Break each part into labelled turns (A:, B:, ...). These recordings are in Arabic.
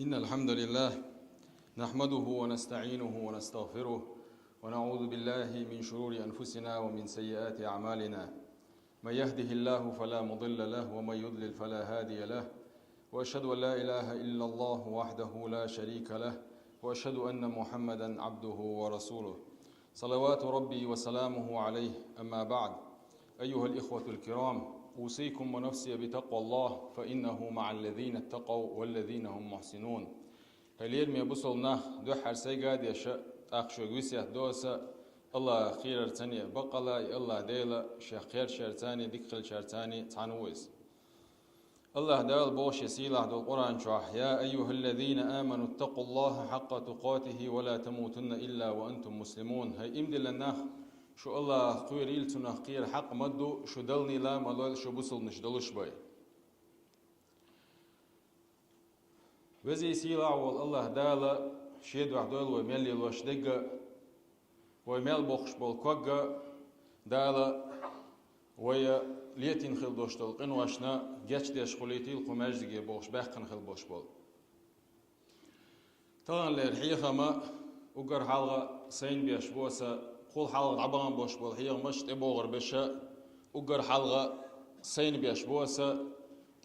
A: إن الحمد لله نحمده ونستعينه ونستغفره ونعوذ بالله من شرور أنفسنا ومن سيئات أعمالنا. من يهده الله فلا مضل له ومن يضلل فلا هادي له، وأشهد أن لا إله إلا الله وحده لا شريك له، وأشهد أن محمدا عبده ورسوله صلوات ربي وسلامه عليه. أما بعد، أيها الإخوة الكرام، أوصيكم ونفسي بتقوى الله فإنه مع الذين اتقوا والذين هم محسنون. هلير مي بوصلنا دو حرسي قاد يشاء أخشو قوسيه دوسا الله خير ارتاني بقلا الله ديلا شيخ خير شرتاني ديكخل شرتاني تعنويز الله دال بوش يسيله دو القرآن شوح: يا أيها الذين آمنوا اتقوا الله حق تقاته ولا تموتن إلا وأنتم مسلمون. هاي إمدل النخ شو الله قوير إلتنا خير حق مدو شو دلني لا ملال شو بوصل نشدلش باي وزي سيلا والله دالا شيد وحدول وميل الوش دقة وميل بوخش بالكوغة دالا ويا ليتين خل دوشتل قنواشنا جاتش ديش خليتي القماج دقي بوخش باقن خل بوش بول طبعا للحقيقة ما وقر حلقة سين بيش بوسا قول حلقة عبان بوش بول هي مش تبوغر بشا وقر حلقة سين بيش بوسا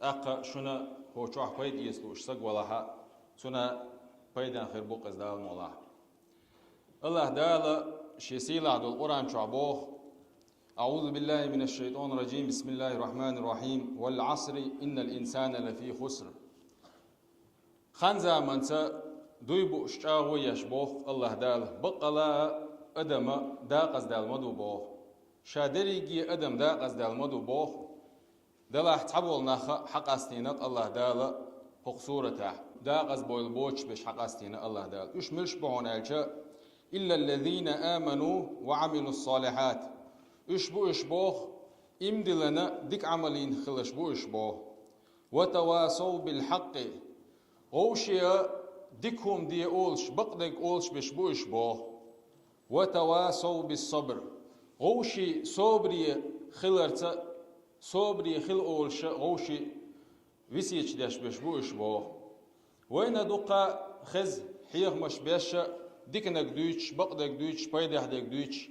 A: أقا شنا هو شوح بيد يسلوش سق ولاها سنا بيدان خير بوق ازدال مولا الله دالا شيسيل عدو القرآن شعبوخ: أعوذ بالله من الشيطان الرجيم، بسم الله الرحمن الرحيم، والعصر إن الإنسان لفي خسر. خنزا منسا دويبو اشتاغو يشبوخ الله دال بقلا أدم داقز دال مدو بوخ شادريجي أدم داقز دال مدو بوخ دلاح تحبول ناخا حق استينات الله دالا حق سورته داقز بويل بوش بش حق استينات الله دال اش ملش بهون الجا إلا الذين آمنوا وعملوا الصالحات. اش بوخ امدلنا ديك عملين خلش بوخ وتواصوا بالحق غوشيا ديكهم دي أولش بقدك أولش بش بوخ وتواصوا بالصبر غوشي صبري خلرت صبري خل أولش غوشي ويسيش داش بش بوخ وين دقا خز حيغ مش بيش ديكنك دويتش بقدك دويتش بايدح دك دويتش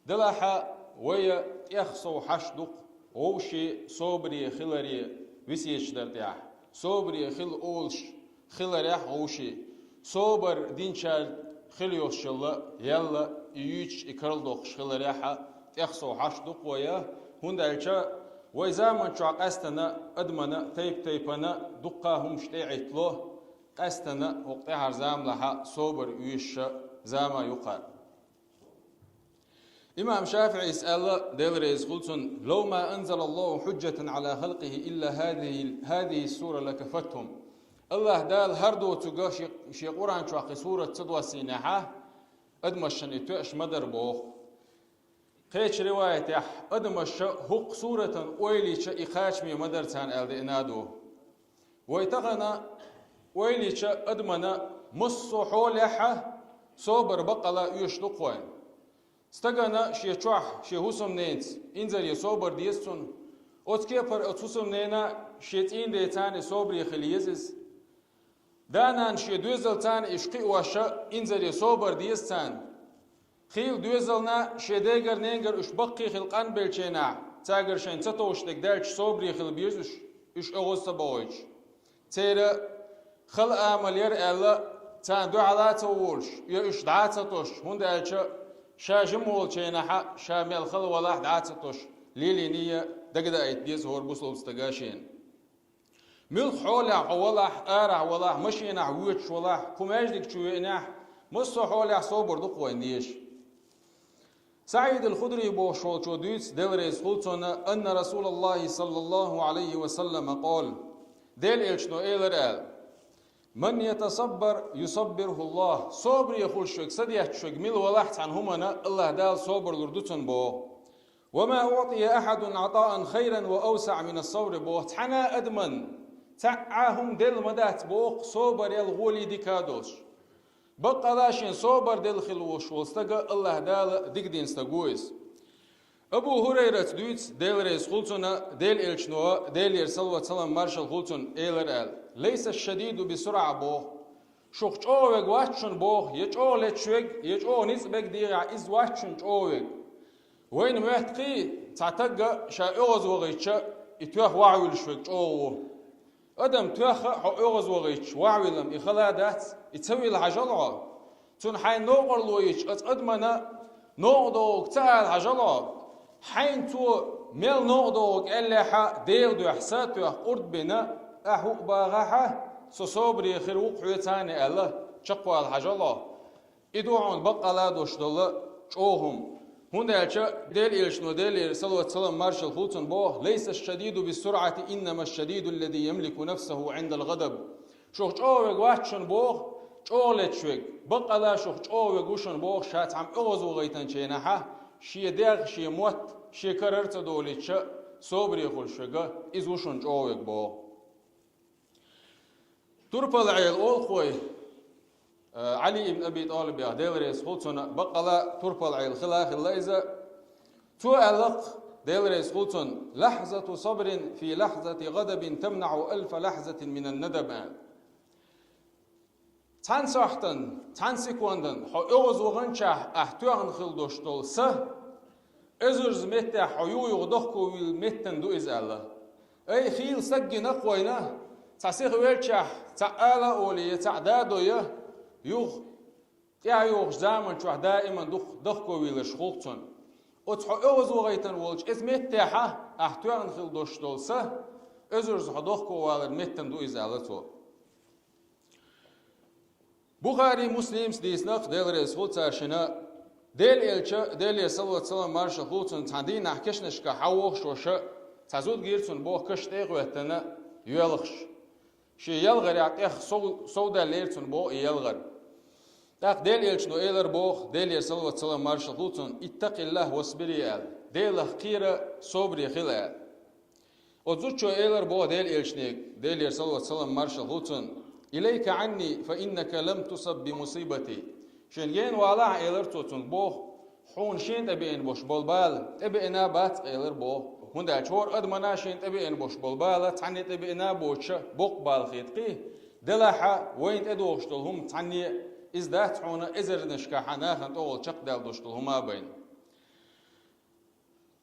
A: دلاحا ويا يخصو حشدق غوشي صبري خلري ويسيش درتيح صبري خل أولش خلريح غوشي صبر دينشال خليوش الله يلا يوش إكرل دوخش خلريحا يخصو حشدق ويا هندالشا ويزامن شو قستنا أدمنا تيبنا دقاهم شتيعتلو قستنا وقتها زام لها صبر يوش زاما يقال. إمام شافعي يسأل ديلريز خلصن: لو ما أنزل الله حجة على خلقه إلا هذه السورة لكفتهم. الله دال هردو تقا شي قرآن شو سورة تدوى سيناحة أدمشن إتوأش مدر بوخ قيش رواية يح أدمش هق سورة ويليش إخاش مي مدر تان ألد إنادو ويتغنى ويليش أدمنا مصو حوليحة صوبر بقلا يشتق وين استغنى شي تشوح شي هوسم نينز إنزل يصوبر ديستون أتكيبر أتوسم نينا شيتين ديتان صوبري خليزز دانان شي دوزل تان إشقي واشا إنزل يصوبر ديستان خيل دوزلنا شديگر نينگر اش بقي خلقان بلچينا تاگر شين تتوش دك دالش صوبري خل بيرش اش اغوص باوش تيرا خل عملير الا تان دو علات وولش يا اش دعاتوش هند الچا شاجم ولچينا شامل خل ولا دعاتوش ليلينيه دغدا ايت ديز هور بوسل استغاشين ملخ حولا ولا ارع ولا مشينا ويتش ولا كوماجدك چوينا مصو حولا صوبر دقوينيش. سعيد الخدري بوشول شوديس ديلريز خلصنا أن رسول الله صلى الله عليه وسلم قال: ديل إلشنو إيلر من يتصبر يصبره الله. صبر يخل شوك صديح شوك ميل ولحت عن همنا الله دال صبر لردتن بو. وما أعطي أحد عطاء خيرا وأوسع من الصبر بو. تحنا أدمن تعاهم ديل مدات بوق صبر يلغولي ديكادوش بقى لاشين صوبر دل خلوش والستقى الله دال ديك دين استقويس. أبو هريرة دويتس ديل ريس خلصنا ديل إلشنوا ديل يرسل وسلم مارشال خلصن إيلر ليس الشديد بسرعة بو شوخ چووگ واتشن بوه يچو لتشوگ يچو نسبك ديرع إز واتشن چووگ وين مهتقي تعتقى شا إغز وغيتش يتوخ وعويل شوك چووه أدم توخ حو إغز وغيتش وعويلم إخلادات يتسوي الحجلة تون حين نوغر لويتش أدمنا نوغدوغ تعال حجلة حين تو ميل نوغدوغ إليحا ديل دو إحسات توخ قرد بنا أحو باغاحا سوصوبري خيروق حويتاني ألا شقوا الحجلة إدوعون بقلا دوشدل چوهم هنا ديل إلشنو ديل صلى الله عليه وسلم مارشال خلطن بوه ليس الشديد بالسرعة إنما الشديد الذي يملك نفسه عند الغضب شوخ چووغ واتشن بوه چولت شوغ بقلا شوخ چووغ وشن بوه شات عم اغزو غيتن چينها شي ديغ شي موت شي كررت دوليتش صبري خل شوغ إز وشن چووغ بوه تربل عيل أول خوي علي بن أبي طالب يا ديلريس خلطن بقلا تربل عيل خلاخ الليزة تؤلق ديلريس خلطن لحظة صبر في لحظة غضب تمنع ألف لحظة من الندب تان ساحتن تان سيكوندن حو إغز وغنشا أحتوغن خلدوشتول سه إزرز متى حيو يغدخكو والمتن دو إز الله أي خيل سجي نقوينا تسيخ ويلشا تعالى أولي تعدادو يوغ يا يوغ زامن شو دائما دخكو ويلش خلطن وتحو إغز وغيتن ولش إز متى أحتوغن خلدوشتول سه إزرز حدخكو والمتن دو إز الله تو بخاري مسلم ديسنق ديلريس خلطار شنا ديل إلشا ديل صلى الله عليه وسلم مارشا خلطن تاندين نحكشنش كحوخش وشا تزود جيرتون بوه كش تيغوهتنا يلغش شي يلغر يعطيخ صودا ليرتون بوه يلغر تاق ديل إلشنو إيلر بوه ديل صلى الله عليه وسلم مارشا خلطن اتق الله واصبري آل ديل خيرا صبري خلا وزوجو إيلر بوه ديل إلشنيك ديل صلى الله عليه وسلم مارشا خلطن إليك عني فإنك لم تصب بمصيبتي شنجين والا إيلر توتن بوه حون شين تبين بوش بولبال تبينا بات إيلر بوه هندا شور أدمنا شين تبين بوش بولبال تعني تبينا بوش بوق بالخيتقي دلحا وين تدوشتلهم تعني إزدات حونا إزر نشكاحنا خن تقول شق دال دوشتلهما بين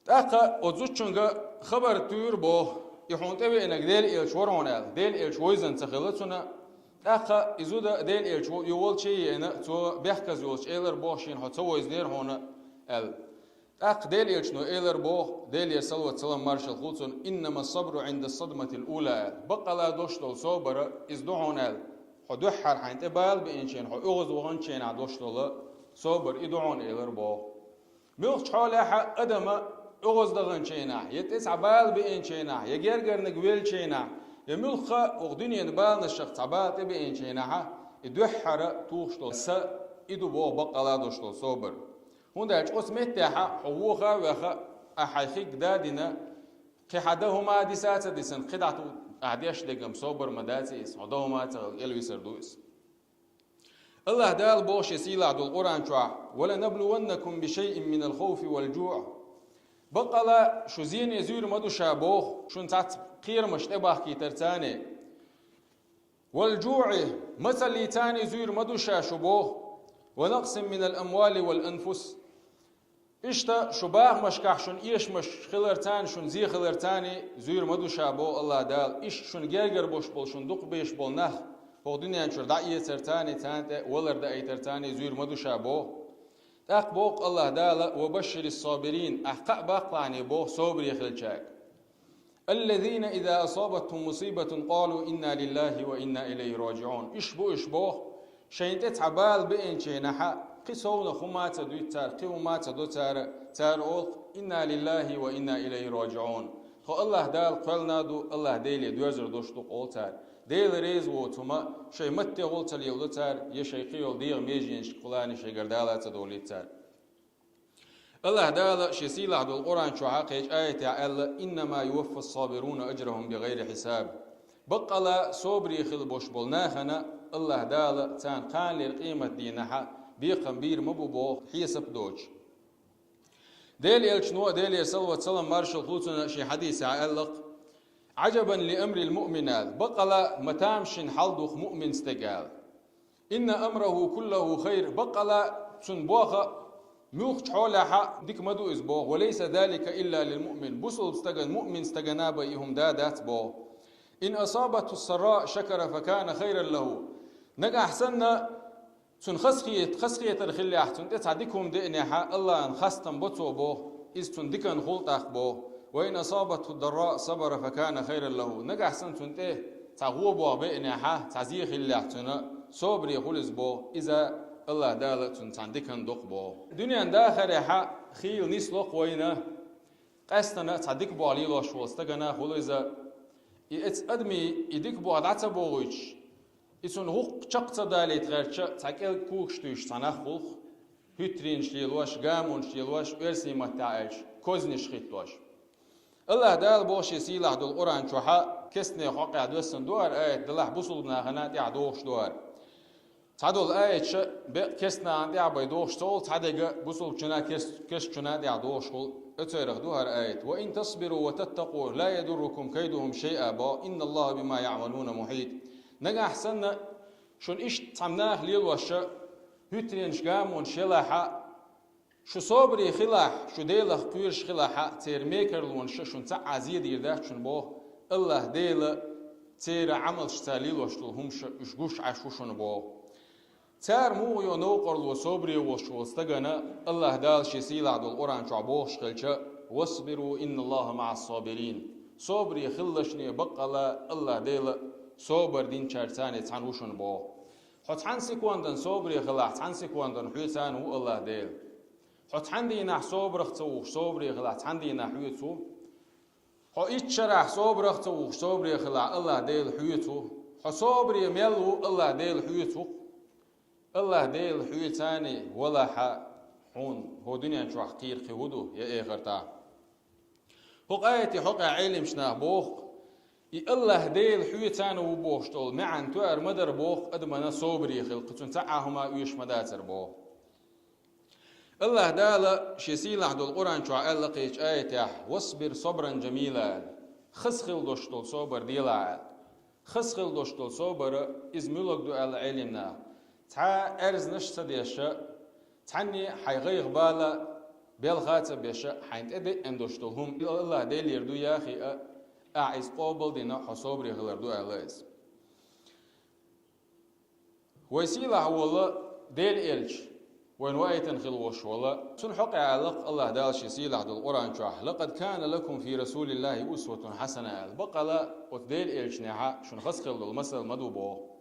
A: تاقا وزوجشنجا خبر تور بوه يحون تبينا ديل إيل شور هونال ديل إيل شويزن تخلصنا أخا إذا ديل إيش يقول شيء أنا تو بيحكز يقولش إيلر بوشين حتى يزدير هنا أخ ديل إيش نو إيلر بو ديل يسلوت سلام مارشال خلطن إنما الصبر عند الصدمة الأولى بقى لا دوشتل صبر إزدعون حدوحر حين تبال بإنشين حو أغز وغنشين عدوشتل صبر إدعون إيلر بو ملخ حالها أدم أغز دغنشين يتسع بال بإنشين يجرجر نقبل شينا يملخا وغدنيا نبال نشخ تعبات تبين شينها يدوحر توشتل س يدو بو بقلا دوشتل صبر هندا اش متاحا حوخا وخا احيخك دادنا قحدهما ديسات ديسن قدعتو اعديش دقم صبر مداتي صدهما تلوي سردوس الله دال بوش يسيلا دو القران شوا ولا نبلونكم بشيء من الخوف والجوع بقلا شو زين يزور مدو شابوخ شون تات قير مشتبه كي ترتاني والجوع مثل تاني زور مدوشا شبوه ونقص من الأموال والأنفس إشتا شباه مشكح شون إيش مش خلرتان شون زي خلرتاني زور مدوشا بو الله دال إيش شون جرجر بوش بول شون دق بيش بول نخ فوق دنيا انشر دعية ترتاني تانت ولر دعي ترتاني زور مدوشا بو تاق بوق الله دال وبشر الصابرين أحقق باقلاني بو صبر يخلجاك الذين إذا أصابتهم مصيبة قالوا إنا لله وإنا إليه راجعون إشبو شين تتعبال بإن شينحا قصونا خمات دويتار قومات دوتار تارولق إنا لله وإنا إليه راجعون خو الله دال قلنا دو الله ديلي دوزر دوشتو قولتار ديل ريز ووتما شي متي قولتال يولتار يشيقي يول ديغ ميجينش قلاني شي قردالات دوليتار الله دال شسيلا دو القرآن شو حقيج آية الله إنما يوفى الصابرون أجرهم بغير حساب بقلا صبري خل بوش بولناخنا الله دال تان قان للقيمة دينها بيقنبير مبوبو حيسب دوج ديل يلشنو ديل يسلوة سلام مارشال خلطنا شي حديث عقلق عجبا لأمر المؤمنات بقلا متامشن حلدوخ مؤمن استقال إن أمره كله خير بقلا تنبوخ موخ حولها ديك مدو إزبوغ وليس ذلك إلا للمؤمن بصل استغن مؤمن استغنابا إهم دادات بوغ إن أصابته السراء شكر فكان خيرا له نجا أحسننا تن خسخية الخلي أحسن تتعديكم دئنها الله أن خستم بطو بوغ إذ تن ديكن خلط أخ بوغ وإن أصابته الضراء صبر فكان خيرا له نجا أحسن تن تعغو بوغ بئنها تعزيه خلي أحسن صبري خلص بوغ إذا الله دالة تندكن دق بو دنيا داخل حا خيل نسلق وينا قستنا تصدق بو علي لوش وستغنا خلوزا اتس ادمي يدك بو عدت بوغيش اسون حق چقص دالت غرچ تاكل كوكشتوش تنخخ هترين شلوش غامون شلوش ورسي متاعش كوزنش خيتوش الله دال بوش سيلا دول قران چوها كسني حق دوسن دوار ايت دلح بوصلنا غنات يعدوش دوار تعدل آية كسنا عندي عبيدوش طول تعدق بوصل جنا كس جنا دي عدوش طول اترغ دوهر آية وإن تصبروا وتتقوا لا يضركم كيدهم شيئا با إن الله بما يعملون محيط نجا أحسن شون إيش تعمناه ليل وشا هترين شجامون شلاحة شو صبري خلاح شو ديله قيرش خلاحة تيرميكر لونش شون تعزيد يردات شون بو الله ديله تير عمل شتاليل وشتل هم شجوش عشوشون بو تار مو ينوقر وصبري وشوستغنا الله دال شسيل عدل قران شعبوش خلچا واصبروا ان الله مع الصابرين صبري خلشني بقلا الله ديل صبر دين چرتاني تنوشن بو حت عن سيكوندن صبري خلا عن سيكوندن حيتان و الله ديل حت عندي نح صبر خصو صبري خلا عندي نح حيتو حو اتشرح صبر خصو صبري خلا الله ديل حيتو حصبري ملو الله ديل حيتو الله ديل حيتاني ولا حون هو دنيا شو حقير خودو يا إيه غرتا حق آيتي حق علم شنا بوخ الله ديل حيتاني وبوشتول معن توار مدر بوخ أدمنا صبري خلقتون تعاهما ويش مداتر بوخ الله دال شسيل عدو القرآن شو عقل لقيش آيتي واصبر صبرا جميلا خسخل دوشتول صبر ديلا خسخل دوشتول صبر إزميلك دو علمنا تا أرز نشت ديشة تعني حيغيغ بالا بالخاتة بيشة حين تدي اندوشتلهم الله ديل يردو يا أخي أعيز قابل دينا حصوب ريغلردو ألايز ويسيلا والله ديل إلش وين وايتن خلوش والله سن حقع علق الله دالش يسيلا عدو القرآن شوح لقد كان لكم في رسول الله أسوة حسنة بقلا وتديل إلش نحا شن خسخل المثل مدوبو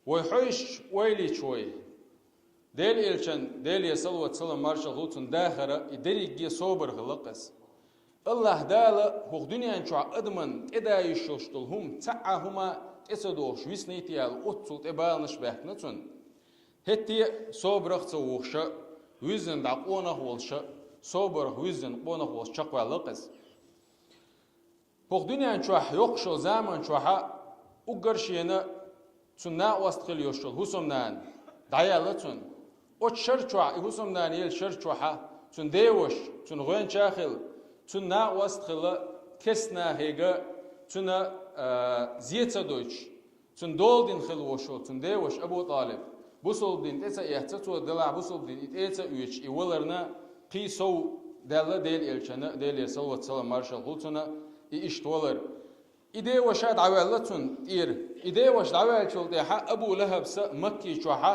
A: ويحوش ويلي شوي ديل إلشان ديل يسلوة سلام مارشال هوتون داخرة يدريجي صوبر خلقس الله دالا هو دنيا شو أدمن إدا يشوشتلهم تعهما تسدوش ويسنيتيال أتصل تبالنش بحنتون هتي صوبر خصوخش ويزن دعونا هولش صوبر ويزن قونا هولش شقوا لقس هو دنيا شو يقشو زمان شو أقرشينا تنا واستخل يوشل هسمنان دعيالتون أو شرچوا هسمنان يل شرچوا تن ديوش تن غين شاخل تنا واستخل كسنا هيجا تنا زيتا دوش تن دولدين خل وشل تن ديوش أبو طالب بوصل دين تسا يحتسو دلع بوصل دين تسا يوش يولرنا قيسو دلا ديل إلشنا ديل يسلوت سلام مارشال هوتنا يشتولر إيدي وشاد عوالتون إير إيدي وش عوال شو تيحا أبو لهب س مكي شوحا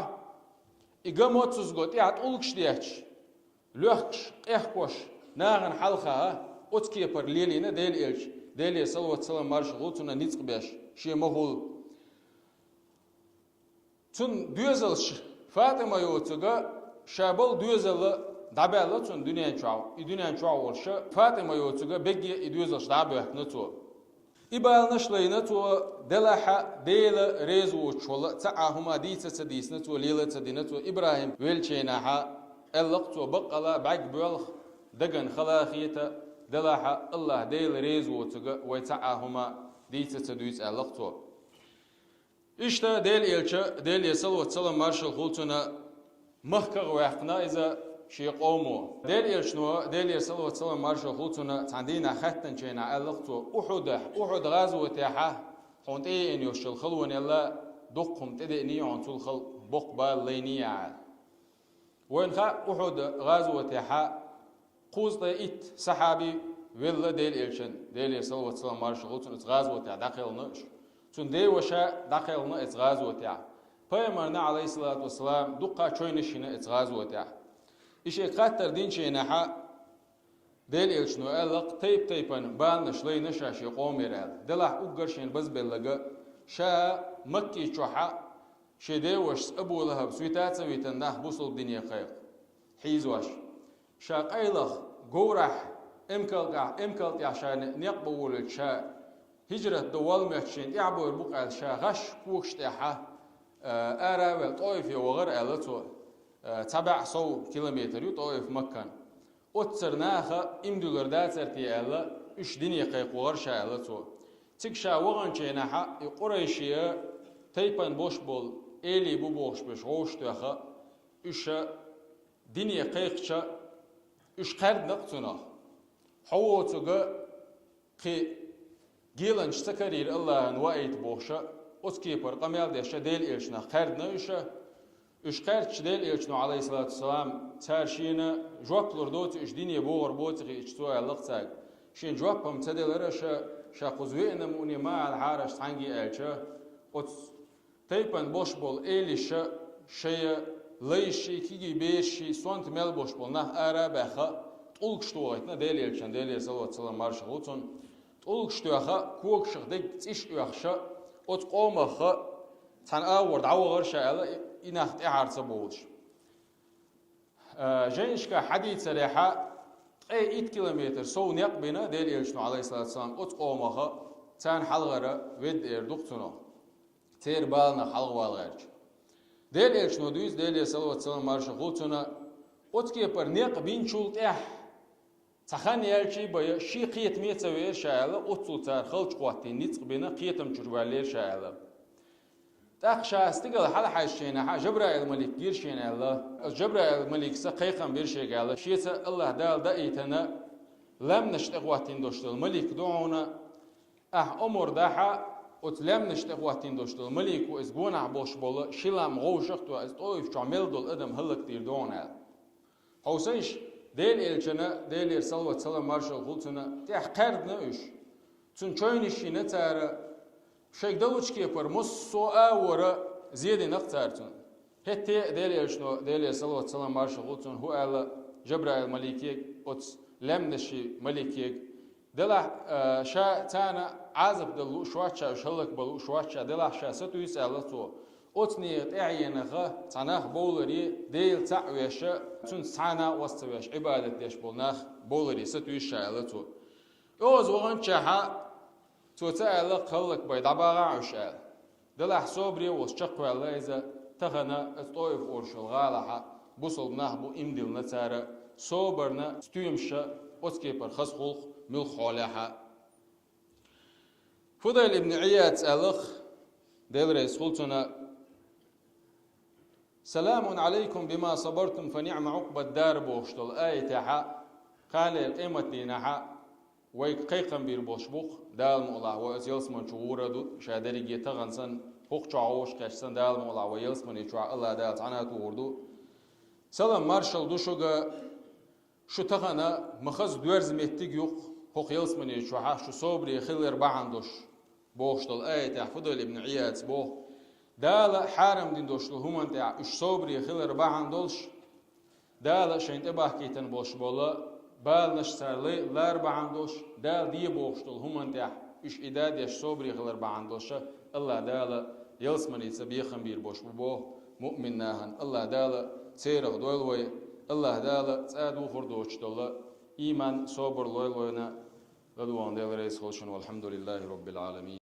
A: إجمعت سزقت يعت أولكش ديش لوحش إحكوش ناغن حلقة أتكي بر ليلينا ديل إلش ديل يسلوت سلام مارش غوتنا نيتق بيش شيء مهول تون دوزلش فاطمة يوتجا شابل دوزل دابلتون دنيا شو ورش فاطمة يوتجا بيجي دوزلش دابه نتو إبالنش لينتو دلحة ديل ريزو شولا تعاهما ديتة تديسنتو ليلة تدينتو إبراهيم ويلشيناها اللقتو بقلا بعق بولخ دقن خلاخيتا دلحة الله ديل ريزو ويتعاهما ديتة تدويت اللقتو إشتا ديل إلشا ديل يسل وتسلم مارشال خلتنا مخكغ ويحقنا إذا شي قومو ديل إلشنو ديل يسل وتسلم مارشال خلتنا تعندينا خطن شينا اللقتو أحد غازو تاحا حونت إن يوشل خلون يلا دقهم تدئني عن تلخل بقبال لينيا وين خا أحد غزوة حا قوز إت صحابي ولا ديل إلشن ديل صلى الله عليه وسلم مارش غلطن غزوة داخل نش تون دي وشا داخل نا غزوة پیامبرنا علیه الصلاة والسلام دقة چوینشینه اتغازوه تیا. ایش اقتر دین چه نها دل ایشنو علق تیپن بال نشلی نشاشی قومی رال. دلها اوگرشین بز بلگه شا مکی چوحا شده وش ابو لهب سویتات سویتن نه بوصل الدنيا خير. حيزوش شا قيلخ جورح امكل عشان نقبول شا هجرة دول مشين يعبر بقى شا غش كوش تاعها أرى طائف وغير ألتو تبع 100 كيلومتر يطائف مكان أتصرناها إمدو قردات سرتي ألا إيش دنيا قيق وغير شا ألتو تكشا وغن شيناها قريشية تيبان بوش بول إلي بو بوش بش غوش تاخا إيش دنيا قيق شا إيش قرد نقطنا حوو تغا قي جيلان شتكرير الله نوائيت بوشا أتكيبر قميل ديشة ديل إلشنا قردنا إيش قرد ديل إلشنا عليه الصلاة والسلام تارشينا جواب لردوت إيش دينيا بوغر بوتغي إيش توي اللقتاق شين جوابهم تدل رشا شا قزوئنا موني ما الحارش تعنجي إلشا أت تيبان بوش بول إليشا شيا ليشي كيجي بيشي سوانت ميل بوش بول نه أرى بخا تقولك شتوغيتنا ديل إلشان ديل صلى الله عليه وسلم مارش غوتون تقولك شتوغا كوك شخدك تيش إيخشا أتقومها تان أورد عوغر شاء إنخت إعارة بولش جينشكا حديث سريحة 8 كيلومتر سو نقبنا ديل إلشنو عليه الصلاة والسلام أتقومها تان حلغرة ود إردوكتنا تير بالنا حلغوال غيرش ديل إلشنو دويز ديل صلى الله عليه وسلم مارش غوتنا أتكيبر نقبين شولت تخان يالشي بيا شي قيت ميتسوير شاء أتصل تار خلش قواتين نتق بينا قيتم شروالير شاء تأخشى استقل حال حاشينا جبرائيل الملك جيرشين الله جبرائيل الملك سقيقا بيرشي قال شيء الله دال دايتنا لم نشتقواتين دوشتل الملك دعونا أمر داحا لم نشتقواتين دوشتل الملك وإزقونا عبوش بولا شلام غوشقت وإزطويف شعمل دول أدم هلك دير دونا حوسيش ديل إلشنا ديل صلى الله عليه وسلم مارشال غلطنا تحقردنا إيش تون شوينشي نتارا شيك دلوش كيبر مصو آورا زيادة نقطارتون هتي ديل إلشنو ديل صلى الله عليه وسلم مارشال غلطنا هو على جبرائيل ملكيك أتس لمنشي ملكيك دلح شا تانا عازب دلو شواتشا شلك بلو شواتشا دلح شا ستو يسألتو أتنيت أعينها تناخ بولري ديل تعويشة تون تانا واستويش عبادة ديش بولناخ بولري ستو يشعلتو أوز وغن شاحا تو تعالى قولك بيد عبارة عشال دلح صوبري وشقوى الله إذا تغنى الطويف أورشل غالحا بوصل ناخبو إمدل نتارا صوبرنا ستويمشا أتكيبر خسخلق ملخ حولها فضيل ابن عياد ألخ ديل رئيس خلطنا سلام عليكم بما صبرتم فنعم عقب الدار بوشتل آية حا قال القيمة دينها ويقيقا بير بوشبوخ دال مولع ويلس من شعورة دو شادري جيتا غنسان حق شعوش كاشسان دال مولع ويلس من يشعى الله دال تعناتو وردو سلام مارشال دوشوغا شو تغنى مخز دوارز مهتيق يوق حق يلس من يشعى شو صبري خلير بعندوش بوشتل آية حفظل ابن عياد بوخ دال حارم دين دوشل همان تاع إش صبري خلر باعن دولش دال شين تباه كيتن بوش بولا بال نشتر لي لار باعن دوش دال دي بوشتل همان تاع إش إداد يش صبري خلر باعن دوش الله دال يلسمني سبيخن بير بوش بوه مؤمن ناهن الله دال سيرغ دولوي الله دال تادو خردوش دولا إيمان صبر لوينا لدوان دال رئيس خلشن والحمد لله رب العالمين